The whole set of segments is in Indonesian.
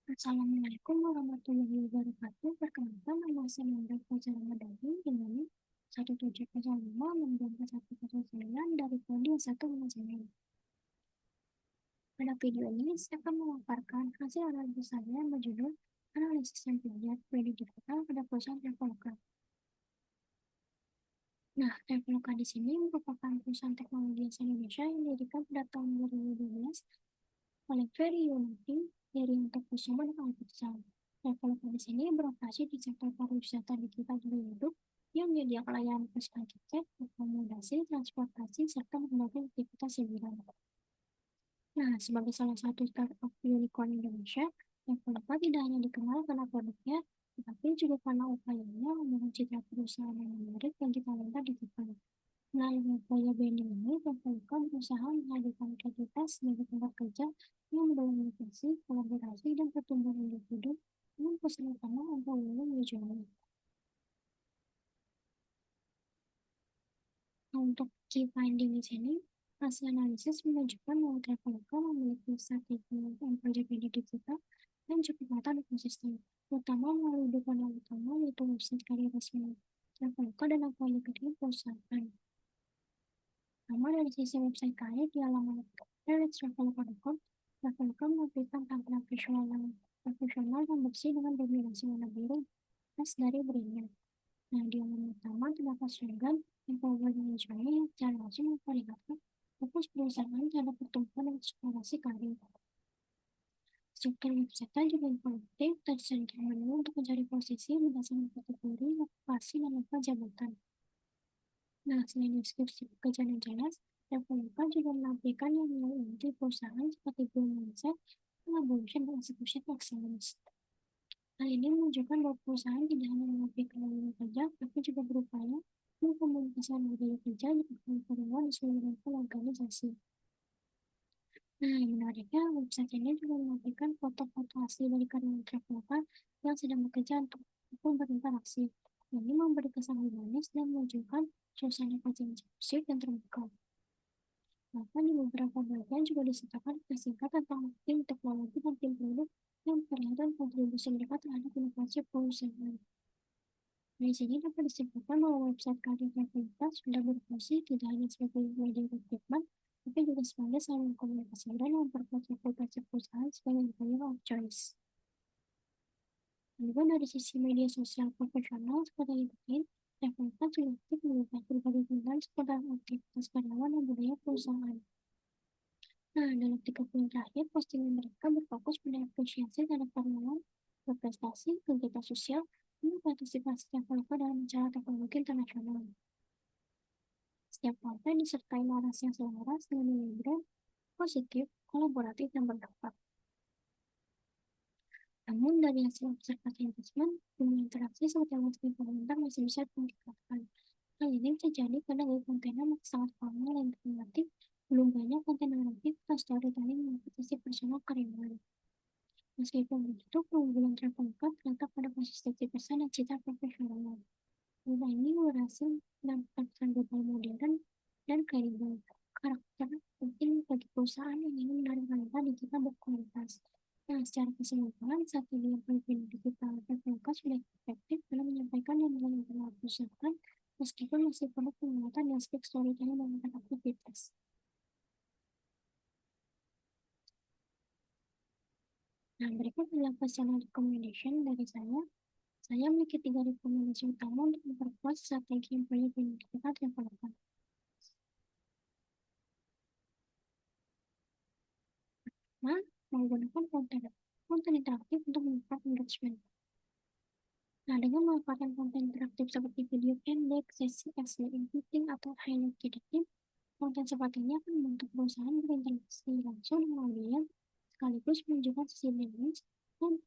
Assalamualaikum warahmatullahi wabarakatuh. Perkenalkan, nama saya Nanda Fajar Ramadhani dengan 1705 dari Prodi S1 Manajemen. Pada video ini, saya akan memaparkan hasil analisis saya yang berjudul Analisis yang Pelajar Kredit Digital pada perusahaan Traveloka. Nah, Traveloka di sini merupakan perusahaan teknologi asal Indonesia yang didirikan pada tahun 2012 oleh Ferry Yunati dari untuk Kusuma dan Alputsal. Traveloka di sini beroperasi di sektor pariwisata digital hidup yang menyediakan layanan personal tiket, akomodasi, transportasi, serta berbagai aktivitas hiburan. Nah, sebagai salah satu startup unicorn Indonesia, Traveloka tidak hanya dikenal karena produknya, tetapi juga karena upayanya membangun citra perusahaan yang menarik bagi talenta digital. Melalui upaya branding ini, Traveloka berusaha menghadirkan kreativitas sebagai tempat kerja yang mendorong inovasi, kolaborasi, dan pertumbuhan individu dengan pesan utama untuk membangun menuju. Nah, untuk key finding di sini, hasil analisis menunjukkan bahwa Traveloka memiliki strategi employer branding digital yang cukup matang dan konsisten, terutama melalui dukungan utama yaitu website karir resmi Traveloka dan employer branding perusahaan. Pertama, dari sisi website karir di halaman traveloka.com, Traveloka menampilkan tampilan visual yang profesional dan bersih dengan dominasi warna biru khas dari brandnya. Nah, di halaman utama terdapat slogan Empower Management yang secara langsung memperlihatkan fokus perusahaan terhadap pertumbuhan dan eksplorasi karir. Struktur website juga informatif dan disediakan menu untuk mencari posisi berdasarkan kategori, lokasi, dan level jabatan. Nah, selain deskripsi pekerjaan yang jelas, Traveloka juga menampilkan yang nilai inti perusahaan seperti goal mindset, collaboration, dan execution excellence. Hal ini menunjukkan bahwa perusahaan tidak hanya menampilkan lingkungan kerja, tapi juga berupaya mengkomunikasikan budaya kerja di karyawan di seluruh level organisasi. Nah, menariknya, website ini juga menampilkan foto-foto asli dari karyawan Traveloka yang sedang bekerja untuk berinteraksi. Ini memberi kesan humanis dan menunjukkan suasana kerja yang inklusif dan terbuka. Bahkan di beberapa bagian juga disertakan singkat tentang tim teknologi dan tim produk yang memperlihatkan kontribusi mereka terhadap inovasi perusahaan. Dari sini dapat disimpulkan bahwa website karir Traveloka sudah berfungsi tidak hanya sebagai media rekrutmen, tapi juga sebagai sarana komunikasi dan memperkuat reputasi perusahaan sebagai employer of choice. Juga dari sisi media sosial profesional seperti LinkedIn, Traveloka juga aktif melihat berbagai konten seputar aktivitas karyawan dan budaya perusahaan. Nah, dalam 3 bulan terakhir, postingan mereka berfokus pada apresiasi terhadap karyawan, berprestasi, kegiatan sosial, dan partisipasi Traveloka dalam acara teknologi internasional. Setiap konten disertai narasi yang selaras dengan nilai brand, positif, kolaboratif, dan berdampak. Namun, dari hasil observasi investment, jumlah interaksi seperti yang komentar masih bisa ditingkatkan. Hal ini terjadi karena gaya kontennya masih sangat formal dan informatif, belum banyak konten naratif atau storytelling mengatasi personal karyawan. Meskipun begitu, keunggulan Traveloka terletak pada konsistensi pesan dan citra profesional. Perubahan ini berhasil mendapatkan pesan global modern dan kredibel, karakter penting bagi perusahaan yang ingin menarik talenta digital berkualitas. Nah, secara keseluruhan, strategi yang pemimpin digital Traveloka sudah efektif dalam menyampaikan dan internal perusahaan, meskipun masih perlu penguatan dan aspek storytelling dan aktivitas. Nah, berikut adalah personal recommendation dari saya. Saya memiliki 3 rekomendasi utama untuk memperkuat strategi employer branding digital Traveloka. Nah, menggunakan konten interaktif untuk meningkatkan engagement. Nah, dengan memanfaatkan konten interaktif seperti video pendek, sesi asli meeting, atau highlight key tim, konten seperti ini akan membantu perusahaan berinteraksi langsung dengan audiens, sekaligus menunjukkan sisi bisnis dan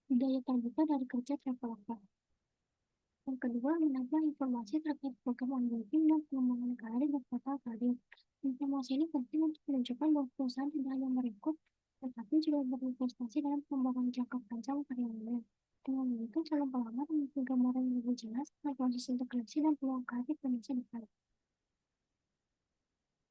budaya terbuka dari kerja Traveloka. Yang kedua, menambah informasi terkait program onboarding dan pengembangan karir di portal karir. Informasi ini penting untuk menunjukkan bahwa perusahaan tidak hanya merekrut, tetapi juga berinvestasi dalam pengembangan jangka panjang karyawannya. Dengan begitu, calon pelamar memiliki gambaran yang lebih jelas tentang proses integrasi dan peluang karir di masa depan.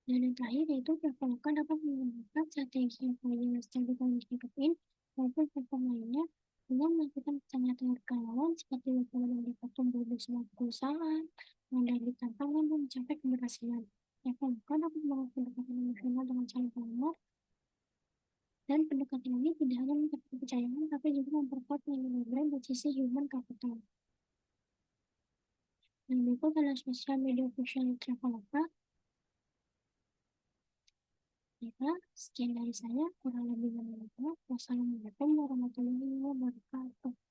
Dan yang terakhir yaitu Traveloka dapat menggunakan strategi employer branding LinkedIn maupun platform lainnya dengan melakukan penyertaan relawan seperti bagaimana mendapat tumbuh bersama perusahaan, menghadapi tantangan, dan mencapai keberhasilan. Yang keempat, dapat membangun pendekatan emosional dengan saling pendengar, dan pendekatan ini tidak hanya meningkatkan kepercayaan, tapi juga memperkuat nilai brand dan sisi human capital. Yang berikut adalah sosial media official Traveloka. Baiklah, sekian dari saya, kurang lebih mohon maaf. Wassalamualaikum warahmatullahi wabarakatuh.